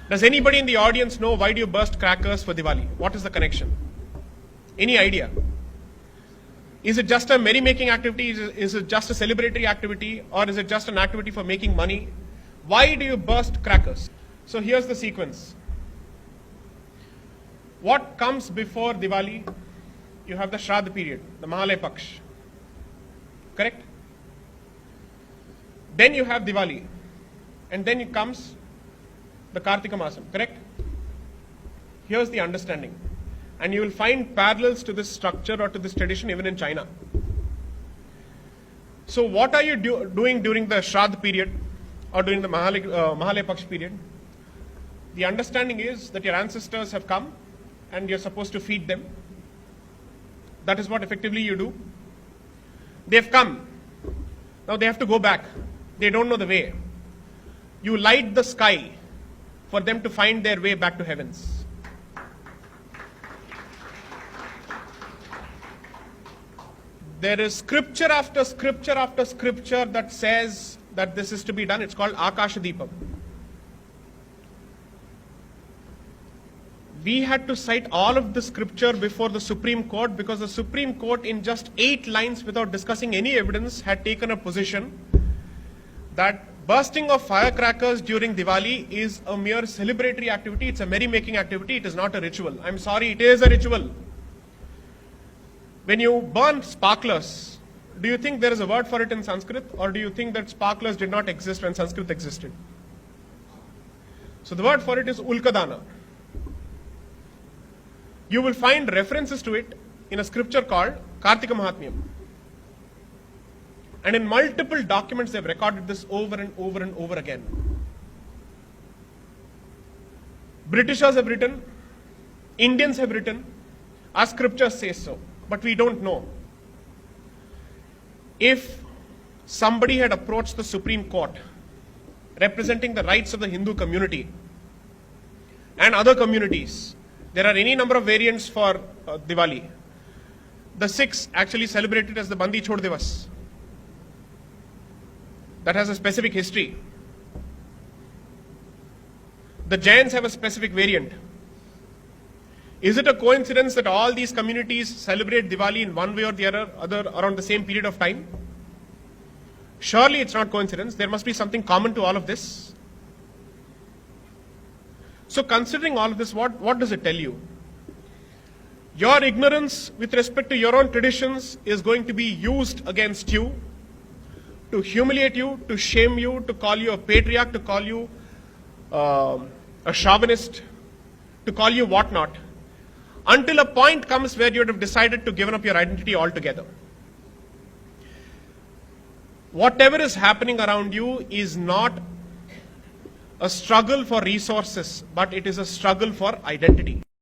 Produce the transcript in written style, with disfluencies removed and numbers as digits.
Does anybody in the audience know why do you burst crackers for Diwali? What is the connection? Any idea? Is it just a merry-making activity? Is it just a celebratory activity? Or is it just an activity for making money? Why do you burst crackers? So here's the sequence. What comes before Diwali? You have the Shraddha period, the Mahalaya Paksh. Correct? Then you have Diwali. And then it comes the Kartika Masam. Correct? Here's the understanding. And you will find parallels to this structure or to this tradition even in China. So what are you doing during the Shraddha period or during the Mahalaya Paksh period? The understanding is that your ancestors have come and you're supposed to feed them. That is what effectively you do. They've come. Now they have to go back. They don't know the way. You light the sky for them to find their way back to heavens. There is scripture after scripture after scripture that says that this is to be done. It's called Akasha Deepam. We had to cite all of the scripture before the Supreme Court because the Supreme Court in just 8 lines without discussing any evidence had taken a position that bursting of firecrackers during Diwali is a mere celebratory activity. It's a merry-making activity. It is not a ritual. I'm sorry, it is a ritual. When you burn sparklers, do you think there is a word for it in Sanskrit, or do you think that sparklers did not exist when Sanskrit existed? So the word for it is ulkadana. You will find references to it in a scripture called Kartika Mahatmyam. And in multiple documents they have recorded this over and over and over again. Britishers have written, Indians have written, our scriptures say so. But we don't know. If somebody had approached the Supreme Court representing the rights of the Hindu community and other communities, there are any number of variants for Diwali. The Sikhs actually celebrate it as the Bandi Chhod Divas. That has a specific history. The Jains have a specific variant. Is it a coincidence that all these communities celebrate Diwali in one way or the other around the same period of time? Surely it's not coincidence. There must be something common to all of this. So considering all of this, what does it tell you? Your ignorance with respect to your own traditions is going to be used against you to humiliate you, to shame you, to call you a patriarch, to call you a chauvinist, to call you whatnot, until a point comes where you would have decided to give up your identity altogether. Whatever is happening around you is not a struggle for resources, but it is a struggle for identity.